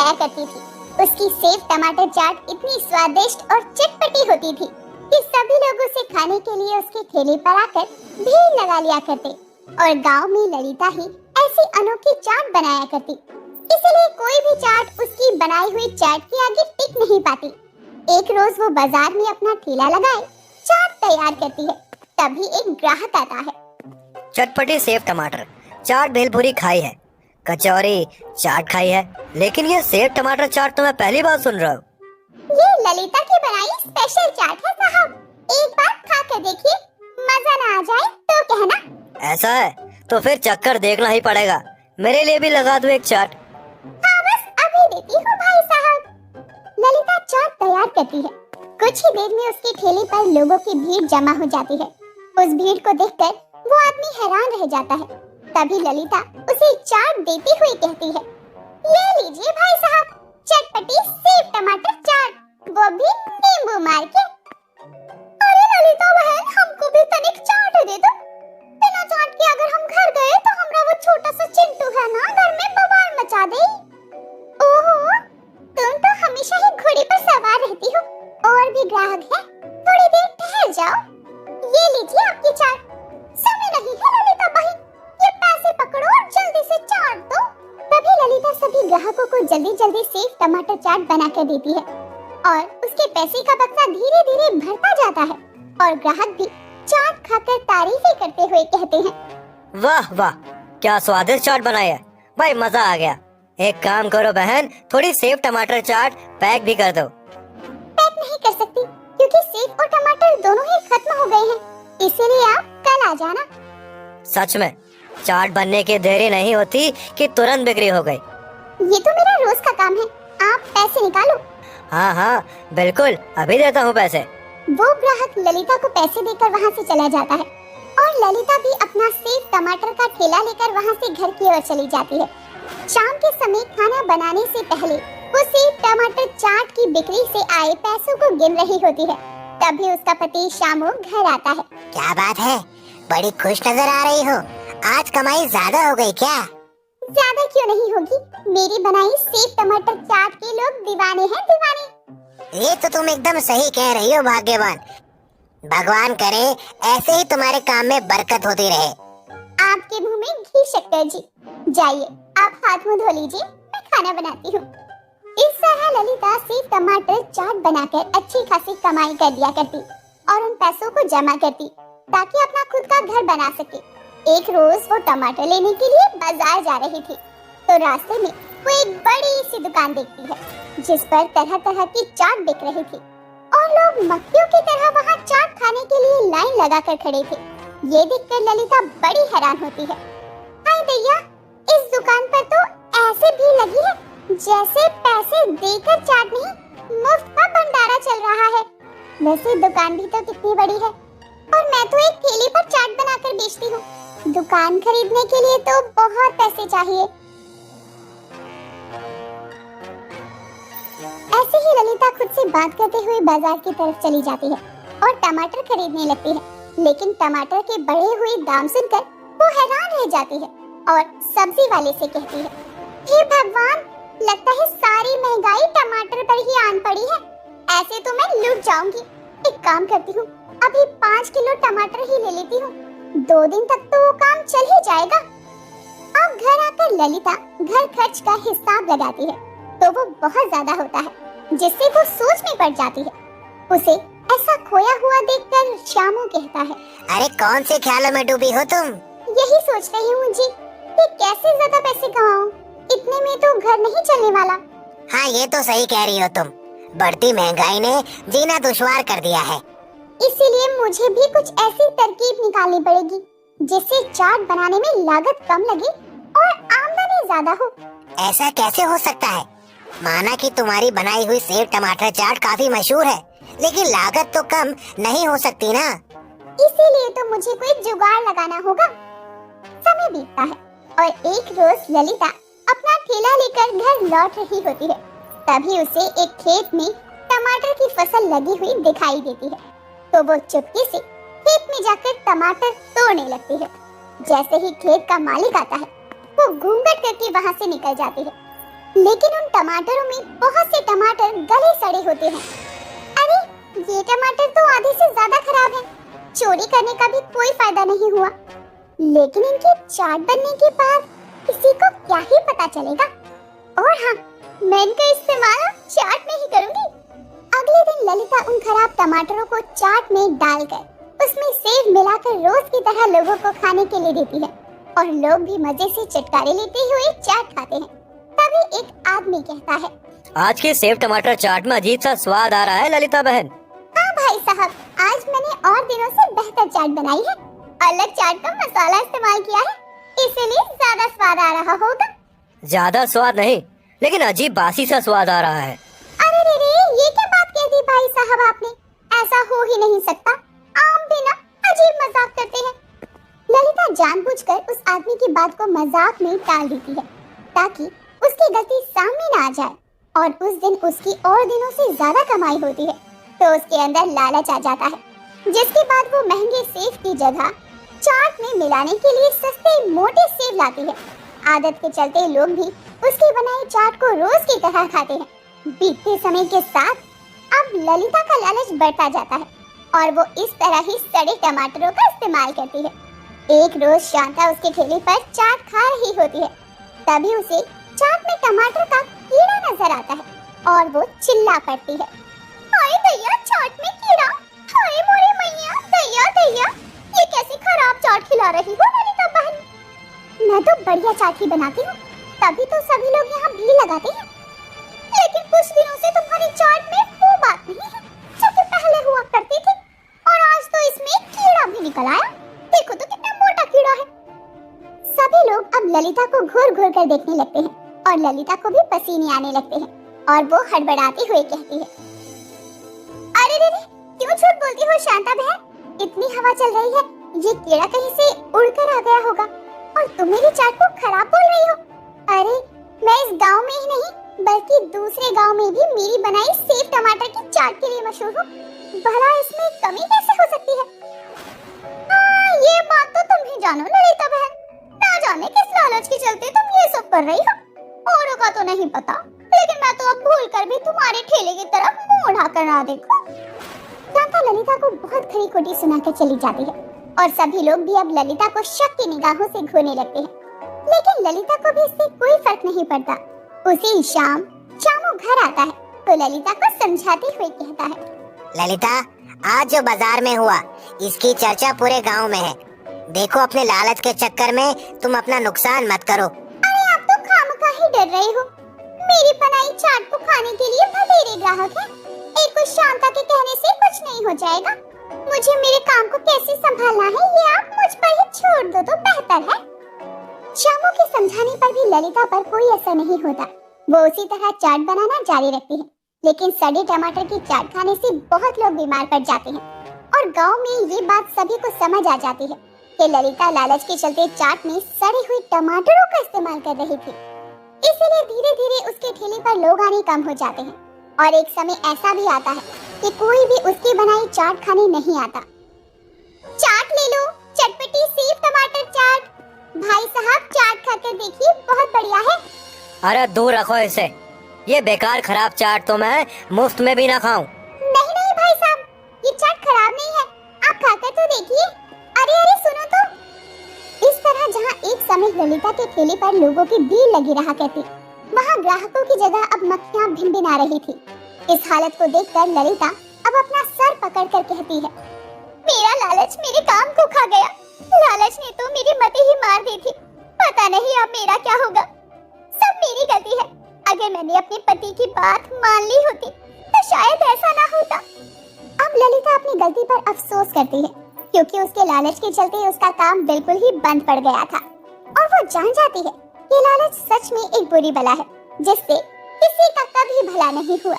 खाया करती थी। उसकी सेव टमाटर चाट इतनी स्वादिष्ट और चटपटी होती थी कि सभी लोग उसे खाने के लिए उसके ठेले पर आकर भीड़ लगा लिया करते और गांव में ललिता ही ऐसी अनोखी चाट बनाया करती। इसलिए कोई भी चाट उसकी बनाई हुई चाट के आगे टिक नहीं पाती। एक रोज वो बाजार में अपना ठेला लगाए चाट तैयार करती है। तभी एक ग्राहक आता है। चटपटी सेव टमाटर चाट भेलपुरी खाई है, कचौरी चाट खाई है, लेकिन ये सेव टमाटर चाट तो मैं पहली बार सुन रहा हूँ। ये ललिता की बनाई स्पेशल चाट है साहब। एक बार खा कर देखिए, मजा ना आ जाए तो कहना। ऐसा है तो फिर चक्कर देखना ही पड़ेगा। मेरे लिए भी लगा दो एक चाट। हाँ बस अभी देती हूँ भाई साहब। ललिता चाट तैयार करती है। कुछ ही देर में उसके ठेले पर लोगों की भीड़ जमा हो जाती है। उस भीड़ को देखकर वो आदमी हैरान रह जाता है। तभी ललिता उसे चाट देती हुई कहती है, ले लीजिए भाई साहब, चटपटी सेव टमाटर चाट, वो भी नींबू मार के। अरे ललिता बहन, हमको भी तनिक चाट दे दो। बिना चाट के अगर हम घर गए तो हमरा वो छोटा सा चिंटू है ना, घर में बवाल मचा दे। ओहो, तुम तो हमेशा ही घोड़े पर सवार रहती हो। और भी ग्राहक है, थोड़ी देर ठहर जाओ। ये लीजिए आपकी चाट। समय नहीं है ललिता बहन, ये पैसे पकड़ो और जल्दी से चाट दो। तभी ललिता सभी ग्राहकों को जल्दी जल्दी सेव टमाटर चाट बना कर देती है और उसके पैसे का बक्सा धीरे धीरे भरता जाता है और ग्राहक भी चाट खाकर तारीफें करते हुए कहते हैं, वाह वाह, क्या स्वादिष्ट चाट बनाई है भाई, मजा आ गया। एक काम करो बहन, थोड़ी सेव टमाटर चाट पैक भी कर दो। पैक नहीं कर सकती क्योंकि सेव और टमाटर दोनों ही खत्म हो गए हैं, इसीलिए आप कल आ जाना। सच में चाट बनने की देरी नहीं होती कि तुरंत बिक्री हो गई। ये तो मेरा रोज का काम है, आप पैसे निकालो। हाँ हाँ बिल्कुल, अभी देता हूँ पैसे। वो ग्राहक ललिता को पैसे देकर वहाँ से चला जाता है और ललिता भी अपना सेव टमाटर का ठेला लेकर वहाँ से घर की ओर चली जाती है। शाम के समय खाना बनाने से पहले वो सेव टमाटर चाट की बिक्री से आए पैसों को गिन रही होती है। तभी उसका पति शामू घर आता है। क्या बात है, बड़ी खुश नजर आ रही हो, आज कमाई ज्यादा हो गई क्या? ज्यादा क्यों नहीं होगी, मेरी बनाई सेव टमाटर चाट के लोग दीवाने हैं, दीवाने। ये तो तुम एकदम सही कह रही हो भाग्यवान। भगवान करे ऐसे ही तुम्हारे काम में बरकत होती रहे। आपके मुंह में घी शक्कर जी। जाइए आप हाथ मुंह धो लीजिए, मैं खाना बनाती हूँ। इस तरह ललिता सेव टमाटर चाट बनाकर अच्छी खासी कमाई कर लिया करती और उन पैसों को जमा करती ताकि अपना खुद का घर बना सके। एक रोज वो टमाटर लेने के लिए बाजार जा रही थी तो रास्ते में वो एक बड़ी सी दुकान देखती है जिस पर तरह तरह की चाट बिक रही थी और लोग मक्खियों की तरह वहाँ चाट खाने के लिए लाइन लगाकर खड़े थे। ये देखकर ललिता बड़ी हैरान होती है। हाय दैया, इस दुकान पर तो ऐसे भीड़ लगी है जैसे पैसे देकर चाट नहीं, मुफ्त का भंडारा चल रहा है। वैसे दुकान भी तो कितनी बड़ी है और मैं तो एक ठेले पर चाट बनाकर बेचती हूँ। दुकान खरीदने के लिए तो बहुत पैसे चाहिए। ऐसे ही ललिता खुद से बात करते हुए बाजार की तरफ चली जाती है और टमाटर खरीदने लगती है। लेकिन टमाटर के बढ़े हुए दाम सुनकर वो हैरान रह जाती है और सब्जी वाले से कहती है, हे भगवान, लगता है सारी महंगाई टमाटर पर ही आन पड़ी है। ऐसे तो मैं लूट जाऊंगी। एक काम करती हूँ, अभी 5 किलो टमाटर ही ले लेती हूँ, 2 दिन तक तो वो काम चल ही जाएगा। अब घर आकर ललिता घर खर्च का हिसाब लगाती है तो वो बहुत ज्यादा होता है जिससे वो सोच में पड़ जाती है। उसे ऐसा खोया हुआ देखकर श्यामू कहता है, अरे कौन से ख्यालों में डूबी हो तुम? यही सोच रही हूँ जी कि कैसे ज्यादा पैसे कमाऊं, इतने में तो घर नहीं चलने वाला। हाँ ये तो सही कह रही हो तुम, बढ़ती महंगाई ने जीना दुश्वार कर दिया है। इसीलिए मुझे भी कुछ ऐसी तरकीब निकालनी पड़ेगी जिससे चाट बनाने में लागत कम लगे और आमदनी ज्यादा हो। ऐसा कैसे हो सकता है? माना कि तुम्हारी बनाई हुई सेव टमाटर चाट काफी मशहूर है, लेकिन लागत तो कम नहीं हो सकती ना? इसीलिए तो मुझे कोई जुगाड़ लगाना होगा। समय बीतता है और एक रोज ललिता अपना ठेला लेकर घर लौट रही होती है। तभी उसे एक खेत में टमाटर की फसल लगी हुई दिखाई देती है तो वो चुपके से खेत में जाकर टमाटर तोड़ने लगती है। जैसे ही खेत का मालिक आता है वो घूंघट करके वहाँ से निकल जाती है लेकिन उन टमाटरों में बहुत से टमाटर गले सड़े होते हैं। अरे ये टमाटर तो आधे से ज्यादा खराब हैं। चोरी करने का भी कोई फायदा नहीं हुआ। लेकिन इनकी चाट बनने के बाद किसी को क्या ही पता चलेगा। और हाँ, मैं इनका इस्तेमाल चाट में ही करूंगी। अगले दिन ललिता उन खराब टमाटरों को चाट में डालकर उसमें सेव मिलाकर रोज की तरह लोगों को खाने के लिए देती है और लोग भी मजे से चटकारे लेते हुए चाट खाते हैं। तभी एक आदमी कहता है, आज के सेव टमाटर चाट में अजीब सा स्वाद आ रहा है ललिता बहन। हाँ भाई साहब, आज मैंने और दिनों से बेहतर चाट बनाई है। अलग चाट का मसाला इस्तेमाल किया है, इसलिए ज्यादा स्वाद आ रहा होगा। ज्यादा स्वाद नहीं, लेकिन अजीब बासी सा स्वाद आ रहा है। अरे रे रे, ये क्या बात कह दी भाई साहब आपने? ऐसा हो ही नहीं सकता। आम भी ना अजीब मजाक करते हैं। ललिता जानबूझकर उस आदमी की बात को मजाक में टाल देती है ताकि उसकी गलती सामने ना आ जाए और उस दिन उसकी और दिनों से ज्यादा कमाई होती है। तो उसके अंदर लालच आ जाता है, जिसके बाद वो महंगे सेब की जगह चाट में मिलाने के लिए सस्ते मोटे सेब लाती है। आदत के चलते लोग भी उसकी बनाई चाट को रोज की तरह खाते हैं। बीतते समय के साथ अब ललिता का लालच बढ़ता जाता है और वो इस तरह ही सड़े टमाटरों का इस्तेमाल करती है। एक रोज शांता उसके ठेले पर चाट खा रही होती है, तभी उसे चाट में टमाटर का कीड़ा नजर आता है और वो चिल्ला पड़ती है, हाय दैया, चाट में कीड़ा! हाय मोरे मैया, दैया दैया, ये कैसी खराब चाट खिला रही हो ललिता बहन? मैं तो बढ़िया चाट ही बनाती हूँ, तभी तो सभी लोग यहाँ भीड़ लगाते हैं। लेकिन कुछ दिनों से तुम्हारी चाट में वो बात नहीं है जो कि पहले हुआ करती थी, और आज तो इसमें कीड़ा भी निकल आया। देखो तो कितना मोटा कीड़ा है। सभी लोग अब ललिता को घूर घूर कर देखने लगते हैं और ललिता को भी पसीने आने लगते हैं और वो हड़बड़ाते हुए कहती है, अरे रे रे, क्यों झूठ बोलती हो शांता बहन? इतनी हवा चल रही है, ये कीड़ा कहीं से उड़कर आ गया होगा और तुम मेरी चाट को खराब बोल रही हो। अरे मैं इस गांव में ही नहीं बल्कि दूसरे गांव में भी मेरी बनाई सेब टमाटर की चाट के लिए मशहूर हूँ। भला इसमें कमी कैसे हो सकती है? हाँ, ये बात तो तुम ही जानो ललिता बहन। ना जाने किस लालच के चलते तुम ये सब कर रही हो। औरों का तो नहीं पता, लेकिन मैं तो अब भूल कर भी तुम्हारे ठेले की तरफ मुंह उठाकर ना देखूं। शांता ललिता को बहुत खरी खोटी सुनाकर चली जाती है और सभी लोग भी अब ललिता को शक की निगाहों से घूरने लगते हैं। लेकिन ललिता को भी इससे कोई फर्क नहीं पड़ता। उसी शाम शामू घर आता है तो ललिता को समझाते हुए कहता है, ललिता, आज जो बाजार में हुआ इसकी चर्चा पूरे गांव में है। देखो, अपने लालच के चक्कर में तुम अपना नुकसान मत करो। अरे आप तो खामखा ही डर रहे हो। मेरी बनाई चाट को खाने के लिए बथेरे ग्राहक हैं। एक कुछ शांता के कहने से कुछ नहीं हो जाएगा। मुझे मेरे काम को कैसे संभालना है ये आप मुझ पर ही छोड़ दो तो बेहतर है। शामू के समझाने पर भी ललिता पर कोई असर नहीं होता। वो उसी तरह चाट बनाना जारी रखती है, लेकिन सड़े टमाटर की चाट खाने से बहुत लोग बीमार पड़ जाते हैं और गांव में ये बात सभी को समझ आ जाती है कि ललिता लालच के चलते चाट में सड़े हुए टमाटरों का इस्तेमाल कर रही थी। इसीलिए धीरे धीरे उसके ठेले पर लोग आने कम हो जाते हैं और एक समय ऐसा भी आता है कि कोई भी उसकी बनाई चाट खाने नहीं आता। चाट ले लो, चटपटी सेब टमाटर चाट। भाई साहब, चाट खाकर देखिए, बहुत बढ़िया है। अरे दूर रखो इसे, ये बेकार खराब चाट तो मैं मुफ्त में भी ना खाऊं। नहीं नहीं भाई साहब, ये चाट खराब नहीं है, आप खाकर तो देखिए। अरे अरे सुनो तो। इस तरह जहाँ एक समय ललिता के ठेले पर लोगों की भीड़ लगी रहा करती, वहाँ ग्राहकों की जगह अब मक्खियाँ भिनभिना रही थी। इस हालत को देखकर ललिता अब अपना सर पकड़कर कहती है, मेरा लालच मेरे काम को खा गया। लालच ने तो मेरी मति ही मार दी थी। पता नहीं अब मेरा क्या होगा। सब मेरी गलती है। अगर मैंने अपने पति की बात मान ली होती तो शायद ऐसा ना होता। अब ललिता अपनी गलती पर अफसोस करती है क्योंकि उसके लालच के चलते उसका काम बिल्कुल ही बंद पड़ गया था और वो जान जाती है कि लालच सच में एक बुरी बला है जिससे किसी का कभी भला नहीं हुआ।